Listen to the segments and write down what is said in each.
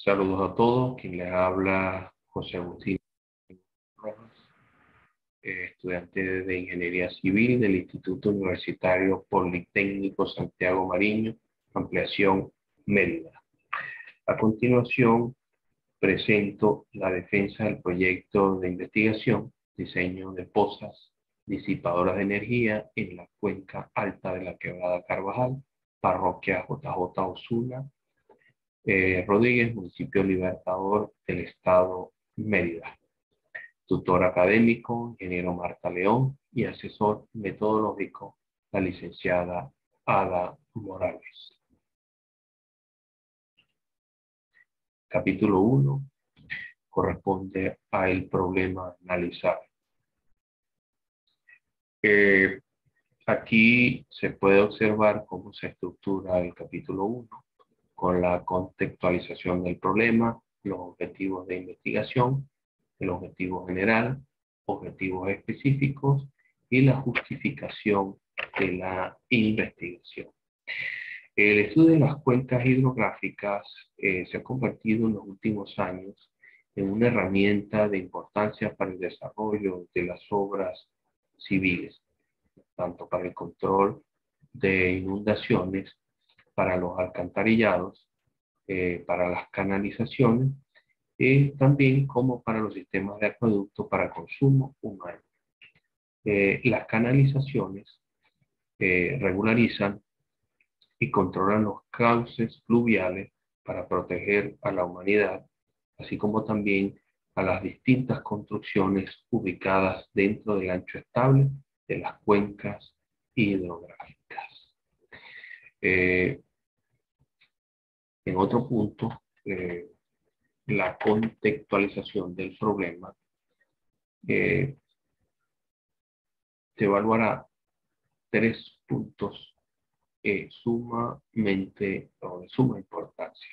Saludos a todos, quien les habla José Agustín Rojas, estudiante de Ingeniería Civil del Instituto Universitario Politécnico Santiago Mariño, ampliación Mérida. A continuación, presento la defensa del proyecto de investigación, diseño de pozas disipadoras de energía en la cuenca alta de la Quebrada Carvajal, parroquia JJ Osuna, Rodríguez, municipio Libertador del estado Mérida. Tutor académico, ingeniero Marta León, y asesor metodológico, la licenciada Ada Morales. Capítulo 1 corresponde al problema a analizar. Aquí se puede observar cómo se estructura el capítulo 1, con la contextualización del problema, los objetivos de investigación, el objetivo general, objetivos específicos y la justificación de la investigación. El estudio de las cuencas hidrográficas se ha convertido en los últimos años en una herramienta de importancia para el desarrollo de las obras civiles, tanto para el control de inundaciones, para los alcantarillados, para las canalizaciones, también como para los sistemas de acueducto para consumo humano. Las canalizaciones regularizan y controlan los cauces fluviales para proteger a la humanidad, así como también a las distintas construcciones ubicadas dentro del ancho estable de las cuencas hidrográficas. En otro punto, la contextualización del problema se evaluará 3 puntos de suma importancia.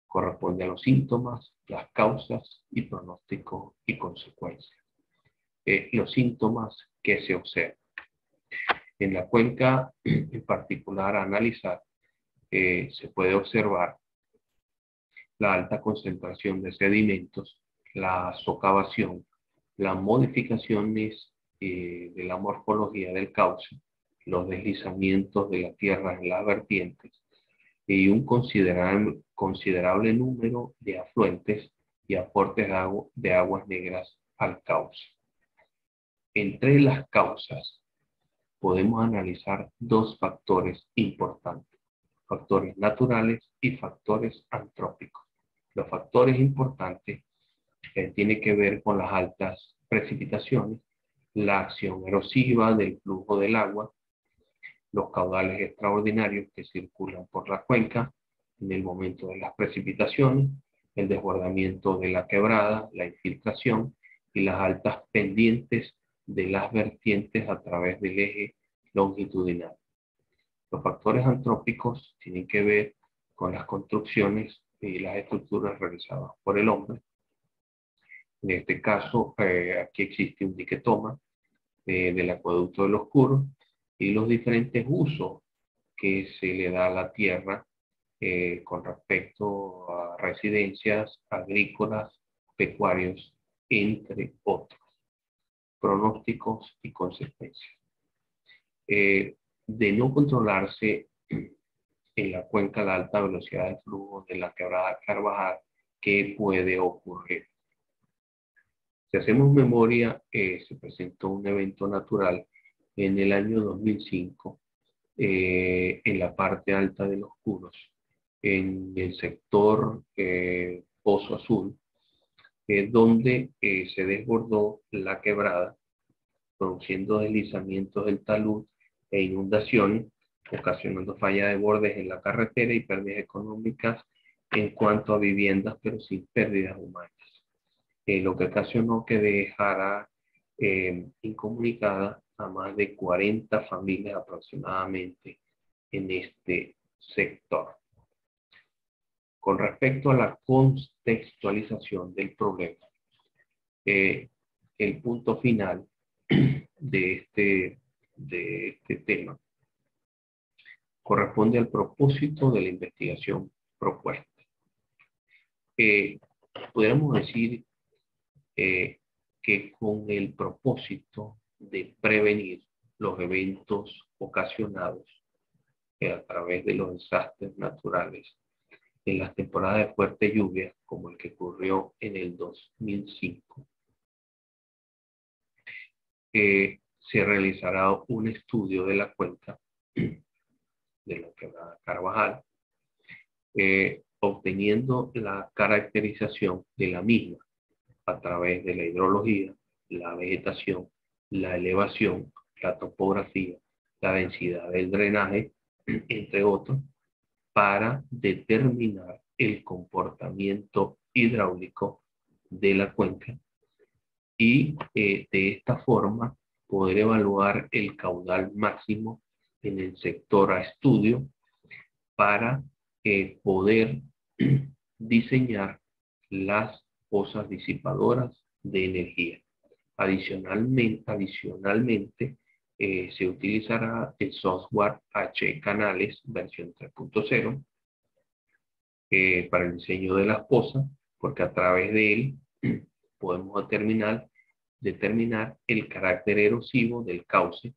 Corresponde a los síntomas, las causas y pronóstico y consecuencias. Los síntomas que se observan. En la cuenca en particular a analizar, se puede observar la alta concentración de sedimentos, la socavación, las modificaciones de la morfología del cauce, los deslizamientos de la tierra en las vertientes y un considerable número de afluentes y aportes de aguas negras al cauce. Entre las causas podemos analizar 2 factores importantes: factores naturales y factores antrópicos. Los factores importantes tienen que ver con las altas precipitaciones, la acción erosiva del flujo del agua, los caudales extraordinarios que circulan por la cuenca en el momento de las precipitaciones, el desbordamiento de la quebrada, la infiltración y las altas pendientes de las vertientes a través del eje longitudinal. Los factores antrópicos tienen que ver con las construcciones y las estructuras realizadas por el hombre. En este caso, aquí existe un diquetoma del acueducto del Oscuro y los diferentes usos que se le da a la tierra con respecto a residencias agrícolas, pecuarios, entre otros. Pronósticos y consecuencias. De no controlarse en la cuenca la alta velocidad de flujo de la Quebrada Carvajal, ¿qué puede ocurrir? Si hacemos memoria, se presentó un evento natural en el año 2005 en la parte alta de los Oscuros, en el sector Pozo Azul, donde se desbordó la quebrada, produciendo deslizamientos del talud e inundaciones, ocasionando falla de bordes en la carretera y pérdidas económicas en cuanto a viviendas, pero sin pérdidas humanas. Lo que ocasionó que dejara incomunicada a más de 40 familias aproximadamente en este sector. Con respecto a la contextualización del problema, el punto final de este tema corresponde al propósito de la investigación propuesta. Podríamos decir que con el propósito de prevenir los eventos ocasionados a través de los desastres naturales en las temporadas de fuerte lluvia, como el que ocurrió en el 2005, se realizará un estudio de la cuenca de la quebrada Carvajal, obteniendo la caracterización de la misma a través de la hidrología, la vegetación, la elevación, la topografía, la densidad del drenaje, entre otros, para determinar el comportamiento hidráulico de la cuenca y de esta forma poder evaluar el caudal máximo en el sector a estudio para poder diseñar las pozas disipadoras de energía. Adicionalmente se utilizará el software H Canales versión 3.0 para el diseño de las pozas, porque a través de él podemos determinar el carácter erosivo del cauce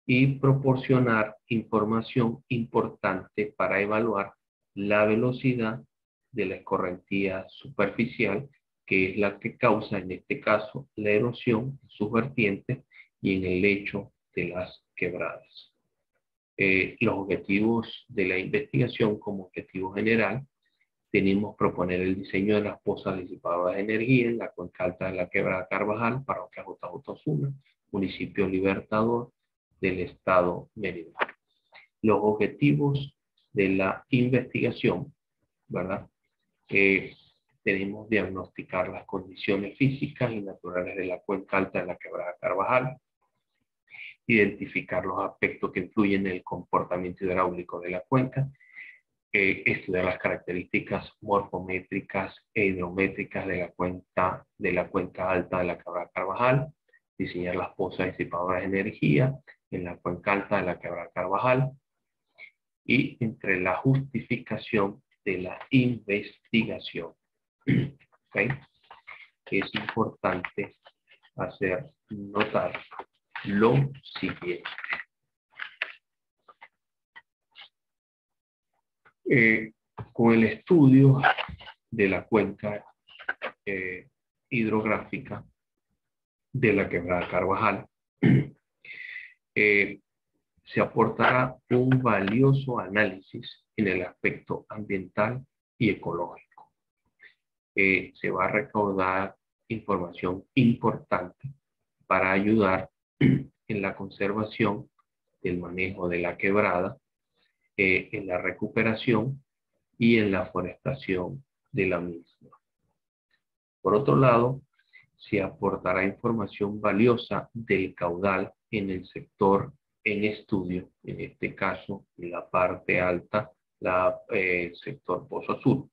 y proporcionar información importante para evaluar la velocidad de la escorrentía superficial, que es la que causa en este caso la erosión en sus vertientes y en el lecho de las quebradas. Los objetivos de la investigación como objetivo general tenemos proponer el diseño de las pozas disipadoras de energía en la cuenca alta de la quebrada Carvajal, parroquia Jotosuna, municipio Libertador del estado Mérida. Los objetivos de la investigación, ¿verdad? Tenemos diagnosticar las condiciones físicas y naturales de la cuenca alta de la quebrada Carvajal, identificar los aspectos que influyen en el comportamiento hidráulico de la cuenca, estudiar las características morfométricas e hidrométricas de la cuenca alta de la quebrada Carvajal, diseñar las pozas disipadoras de energía en la cuenca alta de la quebrada Carvajal y entre la justificación de la investigación. ¿Okay? Es importante hacer notar lo siguiente. Con el estudio de la cuenca hidrográfica de la quebrada Carvajal, se aportará un valioso análisis en el aspecto ambiental y ecológico. Se va a recaudar información importante para ayudar en la conservación del manejo de la quebrada, en la recuperación y en la forestación de la misma. Por otro lado, se aportará información valiosa del caudal en el sector en estudio, en este caso, en la parte alta, el sector Pozo Sur,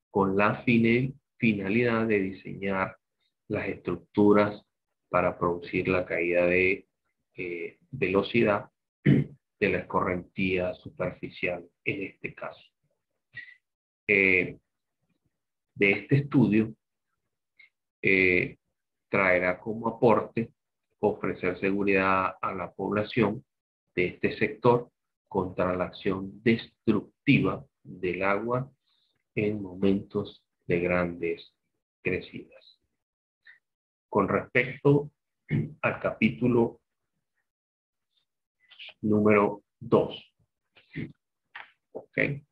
con la finalidad de diseñar las estructuras para producir la caída de velocidad de la escorrentía superficial en este caso. De este estudio traerá como aporte ofrecer seguridad a la población de este sector contra la acción destructiva del agua en momentos de grandes crecidas. Con respecto al capítulo número 2, ¿okay?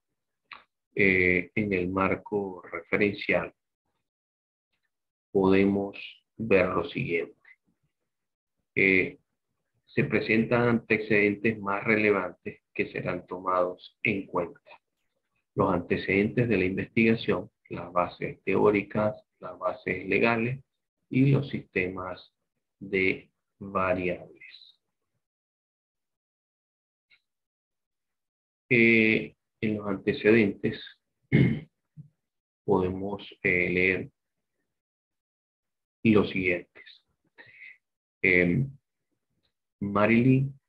En el marco referencial podemos ver lo siguiente. Se presentan antecedentes más relevantes que serán tomados en cuenta. Los antecedentes de la investigación, las bases teóricas, las bases legales y los sistemas de variables. En los antecedentes podemos leer los siguientes. Marilyn,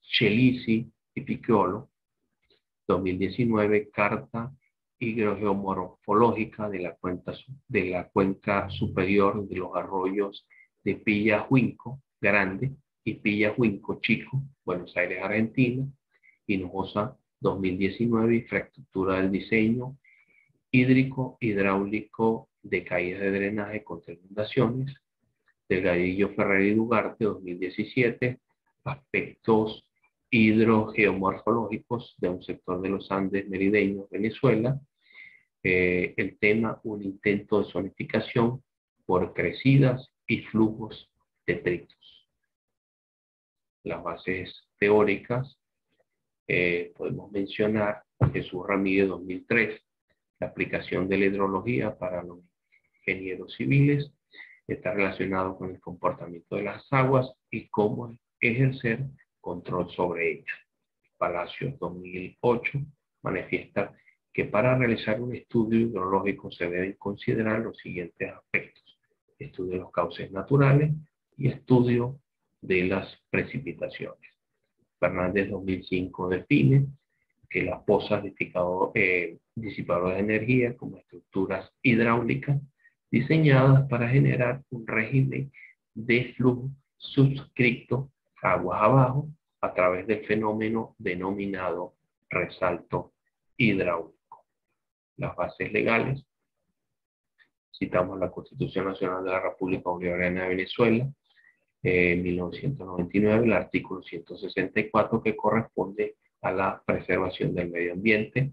Chelisi y Picciolo, 2019, carta hidrogeomorfológica de la cuenca superior de los arroyos de Pillajuinco Grande y Pillajuinco Chico, Buenos Aires, Argentina. Hinojosa 2019, infraestructura del diseño hídrico, hidráulico de caídas de drenaje contra inundaciones. Delgadillo, Ferrer y Dugarte 2017, aspectos hidrogeomorfológicos de un sector de los Andes merideños, Venezuela. El tema, un intento de zonificación por crecidas y flujos detritos. Las bases teóricas, podemos mencionar Jesús Ramírez 2003, la aplicación de la hidrología para los ingenieros civiles, está relacionado con el comportamiento de las aguas y cómo ejercer control sobre ellas. Palacios 2008 manifiesta que para realizar un estudio hidrológico se deben considerar los siguientes aspectos: estudio de los cauces naturales y estudio de las precipitaciones. Fernández 2005 define que las pozas disipadoras de energía como estructuras hidráulicas diseñadas para generar un régimen de flujo subscripto aguas abajo a través del fenómeno denominado resalto hidráulico. Las bases legales: citamos la Constitución Nacional de la República Bolivariana de Venezuela, 1999, el artículo 164, que corresponde a la preservación del medio ambiente.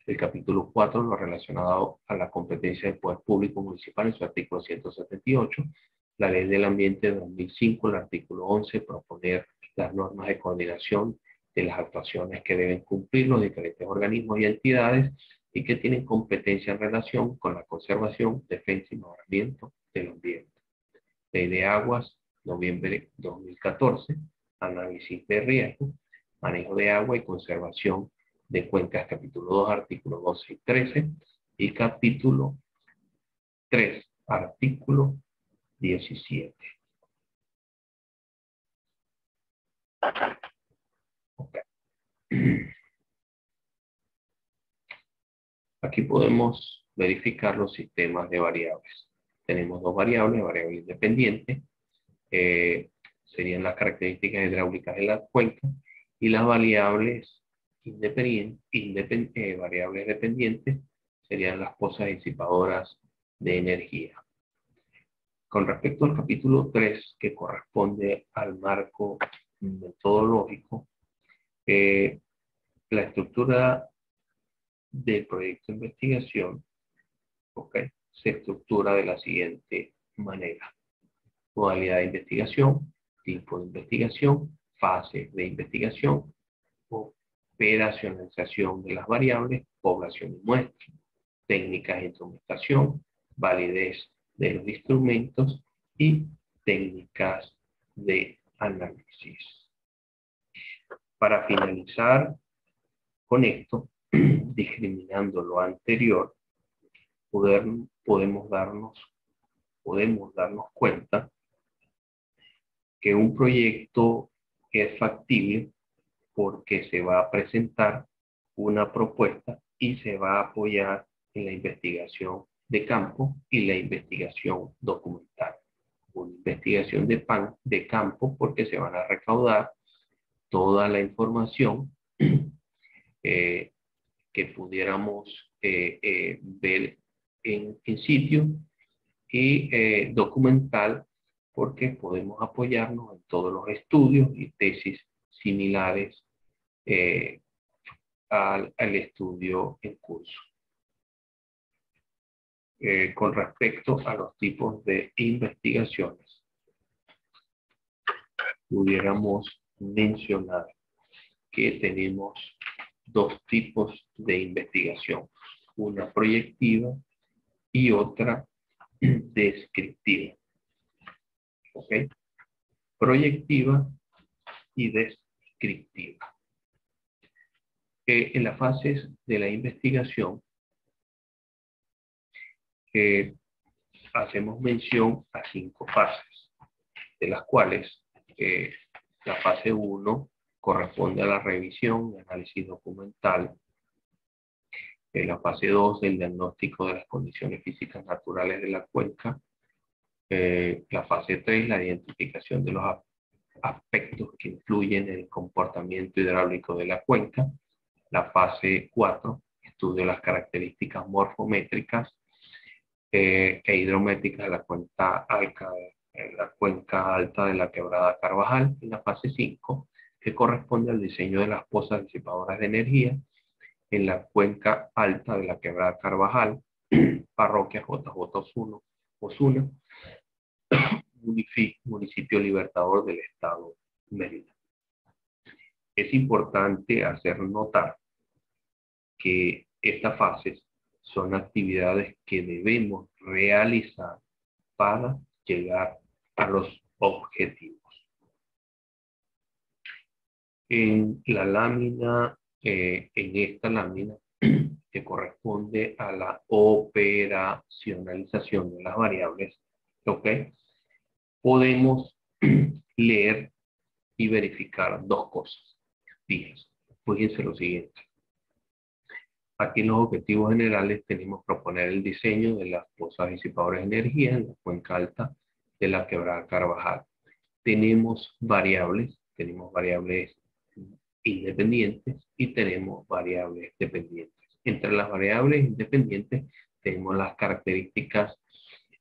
El capítulo 4, lo relacionado a la competencia del poder público municipal, en su artículo 178. La Ley del Ambiente de 2005, el artículo 11, proponer las normas de coordinación de las actuaciones que deben cumplir los diferentes organismos y entidades y que tienen competencia en relación con la conservación, defensa y mejoramiento del ambiente. Ley de Aguas, noviembre 2014, análisis de riesgo, manejo de agua y conservación de cuencas, capítulo 2, artículos 12 y 13, y capítulo 3, artículo 17. Okay. Aquí podemos verificar los sistemas de variables. Tenemos dos variables, variable independiente, serían las características hidráulicas de la cuenca, y las variables variables dependientes serían las pozas disipadoras de energía. Con respecto al capítulo 3, que corresponde al marco metodológico, la estructura del proyecto de investigación, se estructura de la siguiente manera: modalidad de investigación, tipo de investigación, fase de investigación, operacionalización de las variables, población y muestra, técnicas de instrumentación, validez de los instrumentos y técnicas de análisis. Para finalizar con esto, discriminando lo anterior, podemos darnos cuenta que un proyecto es factible porque se va a presentar una propuesta y se va a apoyar en la investigación de campo y la investigación documental. Una investigación de campo porque se van a recaudar toda la información que pudiéramos ver en sitio, y documental porque podemos apoyarnos en todos los estudios y tesis similares al estudio en curso. Con respecto a los tipos de investigaciones, pudiéramos mencionar que tenemos dos tipos de investigación: una proyectiva y otra descriptiva. ¿Ok? Proyectiva y descriptiva. En las fases de la investigación hacemos mención a 5 fases, de las cuales la fase 1 corresponde a la revisión y análisis documental La fase 2, el diagnóstico de las condiciones físicas naturales de la cuenca. La fase 3, la identificación de los aspectos que influyen en el comportamiento hidráulico de la cuenca. La fase 4, estudio de las características morfométricas e hidrométricas de la cuenca alta de la quebrada Carvajal. Y la fase 5, que corresponde al diseño de las pozas disipadoras de energía en la cuenca alta de la quebrada Carvajal, parroquia JJ Osuna, municipio Libertador del estado Mérida. Es importante hacer notar que estas fases son actividades que debemos realizar para llegar a los objetivos. En la lámina, en esta lámina, que corresponde a la operacionalización de las variables, ¿ok? Podemos leer y verificar dos cosas. Fíjense lo siguiente. Aquí en los objetivos generales tenemos proponer el diseño de las pozas disipadoras de energía en la cuenca alta de la quebrada Carvajal. Tenemos variables independientes y tenemos variables dependientes. Entre las variables independientes tenemos las características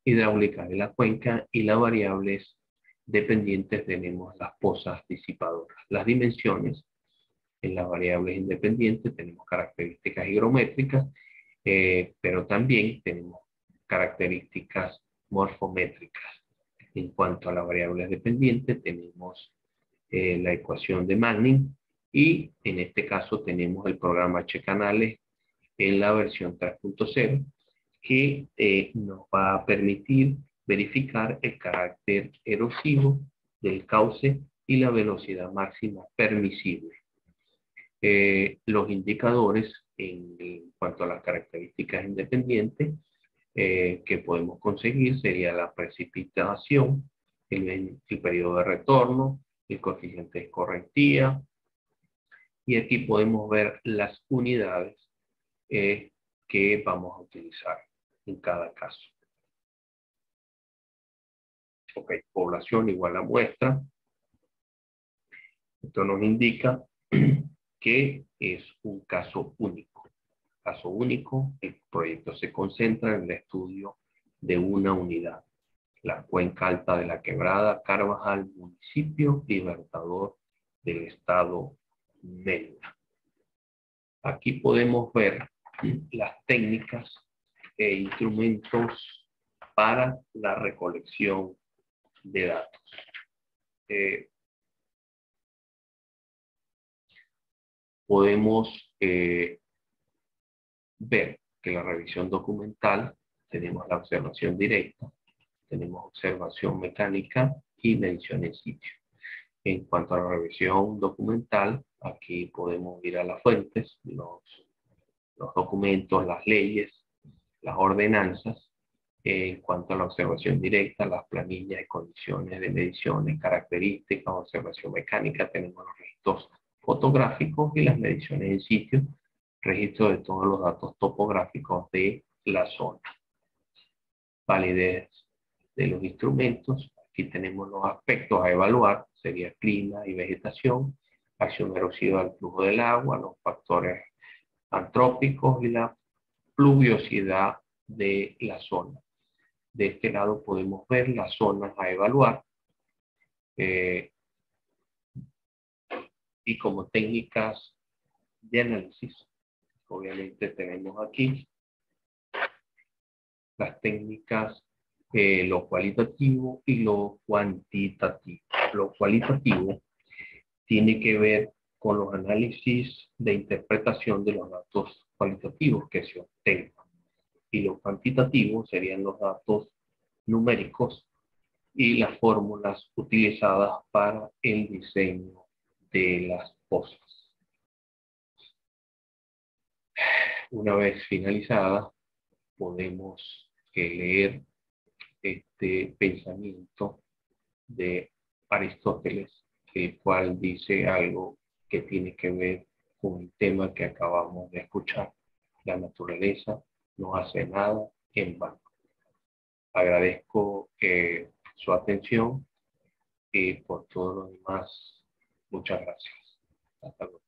hidráulicas de la cuenca y las variables dependientes tenemos las pozas disipadoras. Las dimensiones en las variables independientes tenemos características higrométricas, pero también tenemos características morfométricas. En cuanto a las variables dependientes tenemos la ecuación de Manning y en este caso tenemos el programa H-Canales en la versión 3.0 que nos va a permitir verificar el carácter erosivo del cauce y la velocidad máxima permisible. Los indicadores en cuanto a las características independientes que podemos conseguir sería la precipitación, el periodo de retorno, el coeficiente de escorrentía, y aquí podemos ver las unidades que vamos a utilizar en cada caso. Ok, población igual a muestra. Esto nos indica que es un caso único. Caso único, el proyecto se concentra en el estudio de una unidad. La cuenca alta de la quebrada Carvajal, municipio Libertador del estado Mérida. Aquí podemos ver las técnicas e instrumentos para la recolección de datos. Podemos ver que la revisión documental tenemos la observación directa, tenemos observación mecánica y medición en sitio. En cuanto a la revisión documental, aquí podemos ir a las fuentes, los documentos, las leyes, las ordenanzas. En cuanto a la observación directa, las planillas y condiciones de mediciones, características, observación mecánica, tenemos los registros fotográficos y las mediciones en sitio, registro de todos los datos topográficos de la zona. Validez de los instrumentos. Aquí tenemos los aspectos a evaluar, sería clima y vegetación, acción erosiva del flujo del agua, los factores antrópicos y la pluviosidad de la zona. De este lado podemos ver las zonas a evaluar y como técnicas de análisis. Obviamente tenemos aquí las técnicas, lo cualitativo y lo cuantitativo. Lo cualitativo tiene que ver con los análisis de interpretación de los datos cualitativos que se obtengan. Y lo cuantitativo serían los datos numéricos y las fórmulas utilizadas para el diseño de las pozas. Una vez finalizada, podemos leer este pensamiento de Aristóteles, el cual dice algo que tiene que ver con el tema que acabamos de escuchar. La naturaleza no hace nada en vano. Agradezco su atención y por todo lo demás, muchas gracias. Hasta luego.